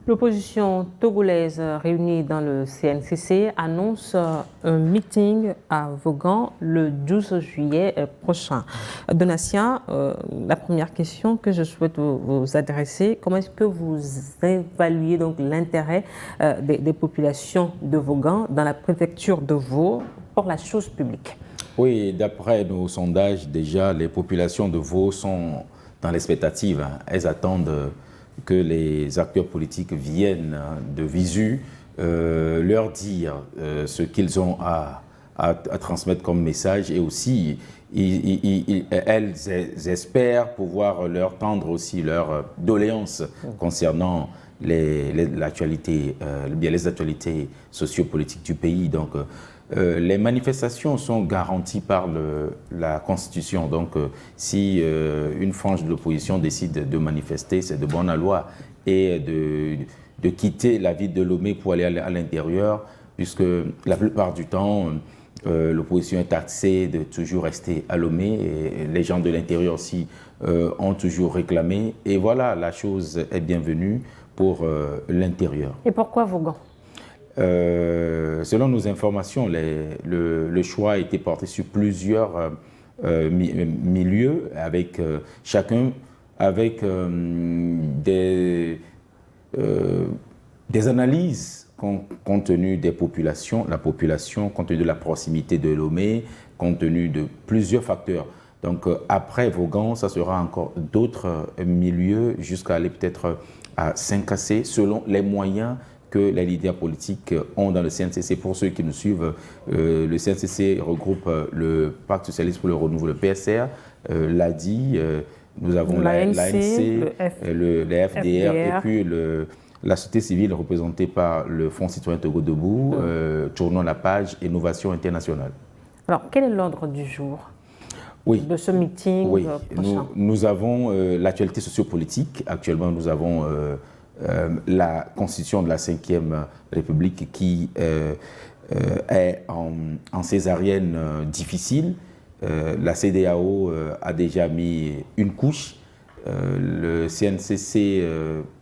L'opposition togolaise réunie dans le CNCC annonce un meeting à Vaughan le 12 juillet prochain. Donatien, la première question que je souhaite vous adresser, comment est-ce que vous évaluez donc l'intérêt des populations de Vaughan dans la préfecture de Vaud pour la chose publique? Oui, d'après nos sondages, déjà, les populations de Vaud sont dans l'expectative, hein. Elles attendent que les acteurs politiques viennent de visu leur dire ce qu'ils ont à transmettre comme message, et aussi elles espèrent pouvoir leur tendre aussi leurs doléances concernant l'actualité, les actualités sociopolitiques du pays. Donc, les manifestations sont garanties par la Constitution. Donc, si une frange de l'opposition décide de manifester, c'est de bonne loi, et de quitter la ville de Lomé pour aller à l'intérieur, puisque la plupart du temps, l'opposition est taxée de toujours rester à Lomé, et les gens de l'intérieur aussi ont toujours réclamé. Et voilà, la chose est bienvenue pour l'intérieur. Et pourquoi Vaughan? Selon nos informations, le choix a été porté sur plusieurs milieux, avec chacun avec des analyses compte tenu des populations, compte tenu de la proximité de Lomé, compte tenu de plusieurs facteurs. Donc après Vaughan, ça sera encore d'autres milieux, jusqu'à aller peut-être à Saint-Cassé, selon les moyens que les leaders politiques ont dans le CNCC. Pour ceux qui nous suivent, le CNCC regroupe le Pacte socialiste pour le renouveau, le PSR, l'ADI, nous avons l'ANC, le FDR, et puis la société civile représentée par le Fonds citoyen Togo Debout, Tournons la page, Innovation internationale. Alors, quel est l'ordre du jour de ce meeting? Oui, nous avons l'actualité sociopolitique. Actuellement, nous avons la constitution de la 5e République qui est en césarienne difficile. La CEDEAO a déjà mis une couche. Le CNCC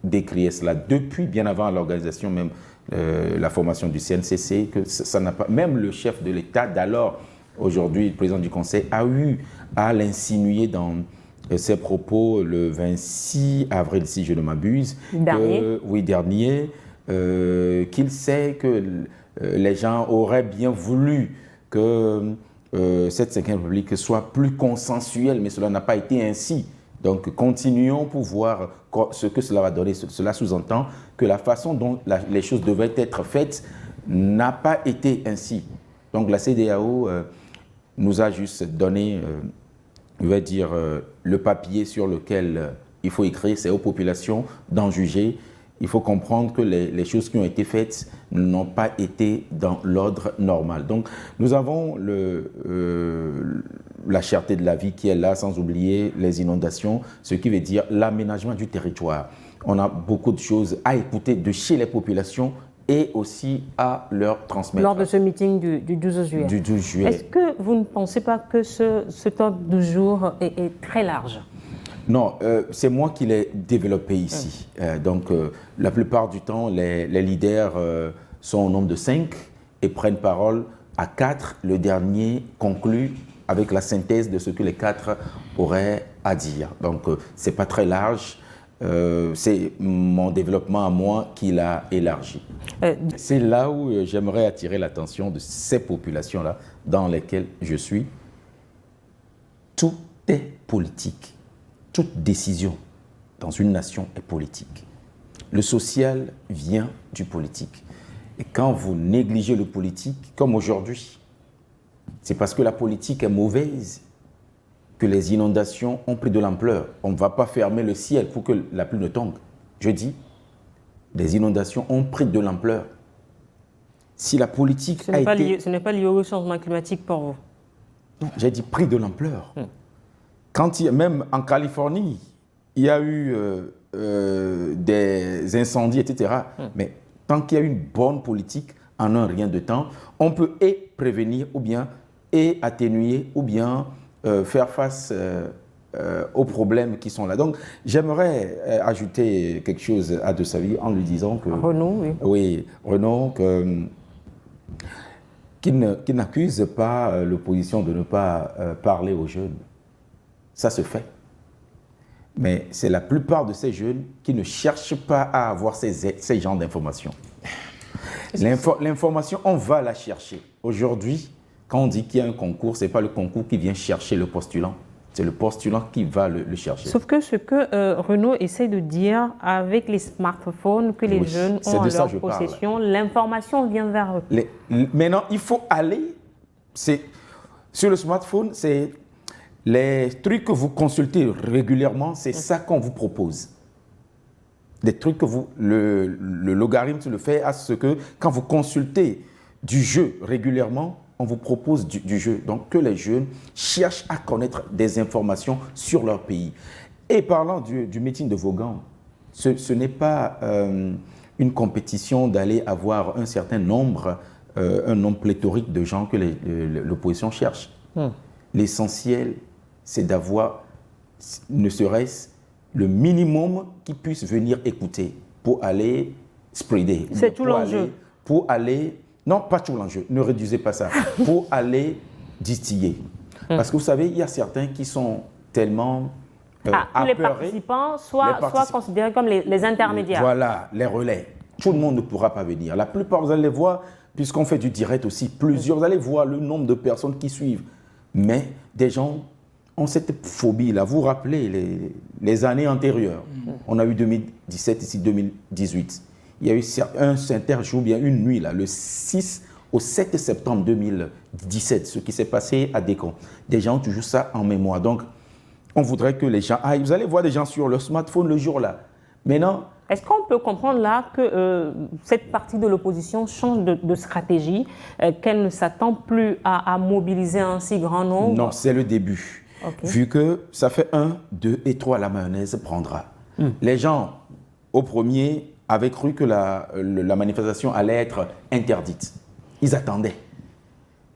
décriait cela depuis bien avant l'organisation, même la formation du CNCC, que ça n'a pas. Même le chef de l'État d'alors, aujourd'hui le président du Conseil, a eu à l'insinuer dans ses propos le 26 avril, si je ne m'abuse, dernier, qu'il sait que les gens auraient bien voulu que cette 5e République soit plus consensuelle, mais cela n'a pas été ainsi. Donc, continuons pour voir ce que cela va donner. Cela sous-entend que la façon dont les choses devaient être faites n'a pas été ainsi. Donc, la CEDEAO nous a juste donné, je vais dire, le papier sur lequel il faut écrire. C'est aux populations d'en juger. Il faut comprendre que les choses qui ont été faites n'ont pas été dans l'ordre normal. Donc, nous avons la cherté de la vie qui est là, sans oublier les inondations, ce qui veut dire l'aménagement du territoire. On a beaucoup de choses à écouter de chez les populations et aussi à leur transmettre. Lors de ce meeting du 12 juillet. Du 12 juillet. Est-ce que vous ne pensez pas que cet ordre du jour est très large? Non, c'est moi qui l'ai développé ici. Donc, la plupart du temps, les leaders sont au nombre de 5 et prennent parole à 4. Le dernier conclut avec la synthèse de ce que les 4 auraient à dire. Donc, ce n'est pas très large. C'est mon développement à moi qui l'a élargi. C'est là où j'aimerais attirer l'attention de ces populations-là dans lesquelles je suis. Tout est politique. Toute décision dans une nation est politique. Le social vient du politique. Et quand vous négligez le politique, comme aujourd'hui, c'est parce que la politique est mauvaise que les inondations ont pris de l'ampleur. On ne va pas fermer le ciel pour que la pluie ne tombe. Je dis, les inondations ont pris de l'ampleur. Si la politique ce n'est pas lié au changement climatique pour vous? Non, j'ai dit pris de l'ampleur. Quand même en Californie, il y a eu des incendies, etc. Mais tant qu'il y a une bonne politique, en un rien de temps, on peut prévenir ou bien atténuer ou bien faire face aux problèmes qui sont là. Donc, j'aimerais ajouter quelque chose à De Savigny en lui disant que... Renaud, oui. Oui, Renaud, qu'il n'accuse pas l'opposition de ne pas parler aux jeunes. Ça se fait. Mais c'est la plupart de ces jeunes qui ne cherchent pas à avoir ces genres d'informations. L'information, on va la chercher. Aujourd'hui, quand on dit qu'il y a un concours, ce n'est pas le concours qui vient chercher le postulant. C'est le postulant qui va le chercher. Sauf que ce que Renaud essaie de dire, avec les smartphones que les jeunes ont en leur possession, l'information vient vers eux. Maintenant, il faut aller... Sur le smartphone, c'est les trucs que vous consultez régulièrement, c'est ça qu'on vous propose. Des trucs que le logarithme le fait à ce que quand vous consultez du jeu régulièrement, on vous propose du jeu. Donc que les jeunes cherchent à connaître des informations sur leur pays. Et parlant du meeting de Vaughan, ce n'est pas une compétition d'aller avoir un certain nombre, un nombre pléthorique de gens que l'opposition cherche. L'essentiel, c'est d'avoir, ne serait-ce le minimum qui puisse venir écouter pour aller spreader. C'est tout l'enjeu. Pour aller, non, pas tout l'enjeu, ne réduisez pas ça, pour aller distiller. Parce que vous savez, il y a certains qui sont tellement les participants, soit considérés comme les intermédiaires. Voilà, les relais. Tout le monde ne pourra pas venir. La plupart, vous allez voir, puisqu'on fait du direct aussi, plusieurs, vous allez voir le nombre de personnes qui suivent. Mais des gens ont cette phobie-là. Vous vous rappelez les années antérieures. On a eu 2017, ici 2018. Il y a eu un Saint-Jour, bien une nuit, là, le 6 au 7 septembre 2017, ce qui s'est passé à Décon. Des gens ont toujours ça en mémoire. Donc, on voudrait que les gens aillent. Vous allez voir des gens sur leur smartphone le jour-là. Maintenant, est-ce qu'on peut comprendre là que cette partie de l'opposition change de stratégie, qu'elle ne s'attend plus à mobiliser un si grand nombre? Non, c'est le début. Okay. Vu que ça fait 1, 2 et 3, la mayonnaise prendra. Les gens, au premier, avaient cru que la manifestation allait être interdite. Ils attendaient.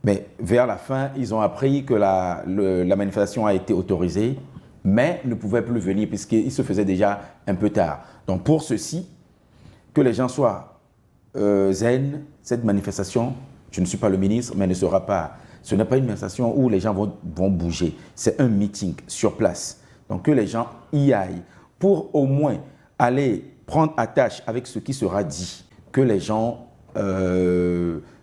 Mais vers la fin, ils ont appris que la manifestation a été autorisée, mais ne pouvaient plus venir puisqu'il se faisait déjà un peu tard. Donc pour ceci, que les gens soient zen, cette manifestation, je ne suis pas le ministre, mais ne sera pas... Ce n'est pas une manifestation où les gens vont bouger. C'est un meeting sur place. Donc que les gens y aillent pour au moins aller prendre attache avec ce qui sera dit. Que les gens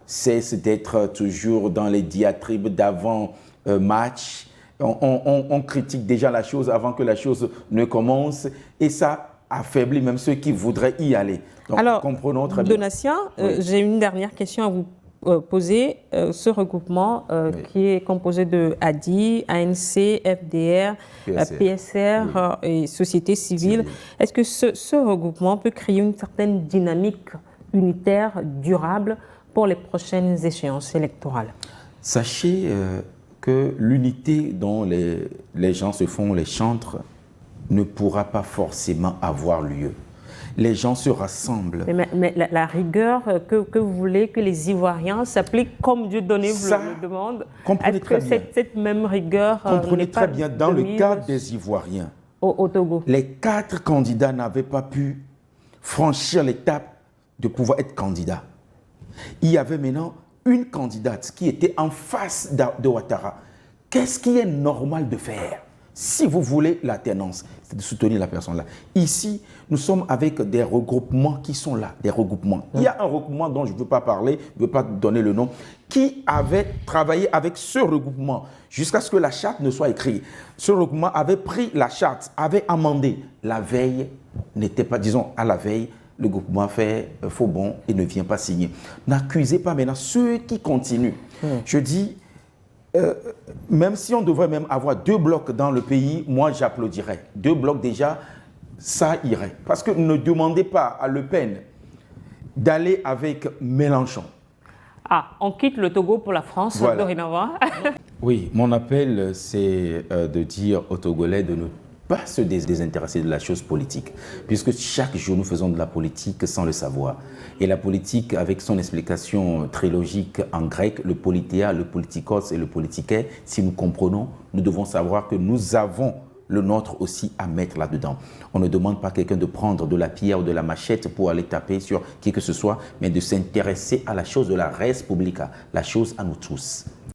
cessent d'être toujours dans les diatribes d'avant-match. On critique déjà la chose avant que la chose ne commence. Et ça affaiblit même ceux qui voudraient y aller. Donc, alors, comprenons très bien. Donatien, oui. J'ai une dernière question à vous poser. Ce regroupement oui. qui est composé de ADI, ANC, FDR, PSR oui. Et société civile. Est-ce que ce regroupement peut créer une certaine dynamique unitaire, durable pour les prochaines échéances électorales? Sachez que l'unité dont les gens se font les chantres ne pourra pas forcément avoir lieu. Les gens se rassemblent. Mais la rigueur que vous voulez que les Ivoiriens s'appliquent comme Dieu donné vous le demande, est-ce que cette même rigueur comprenez très bien, dans le cas des Ivoiriens, au Togo, les 4 candidats n'avaient pas pu franchir l'étape de pouvoir être candidats. Il y avait maintenant une candidate qui était en face de Ouattara. Qu'est-ce qui est normal de faire? Si vous voulez l'alternance, c'est de soutenir la personne-là. Ici, nous sommes avec des regroupements qui sont là, des regroupements. Il y a un regroupement dont je ne veux pas parler, je ne veux pas donner le nom, qui avait travaillé avec ce regroupement jusqu'à ce que la charte ne soit écrite. Ce regroupement avait pris la charte, avait amendé. La veille n'était pas, disons, à la veille, le groupement fait faux bon et ne vient pas signer. N'accusez pas maintenant ceux qui continuent. Je dis... même si on devrait même avoir 2 blocs dans le pays, moi j'applaudirais. 2 blocs déjà, ça irait. Parce que ne demandez pas à Le Pen d'aller avec Mélenchon. Ah, on quitte le Togo pour la France, voilà. Dorénavant. Oui, mon appel, c'est de dire aux Togolais de ne pas se désintéresser de la chose politique. Puisque chaque jour, nous faisons de la politique sans le savoir. Et la politique, avec son explication très logique en grec, le politéa, le politikos et le politiké, si nous comprenons, nous devons savoir que nous avons le nôtre aussi à mettre là-dedans. On ne demande pas à quelqu'un de prendre de la pierre ou de la machette pour aller taper sur qui que ce soit, mais de s'intéresser à la chose de la res publica, la chose à nous tous.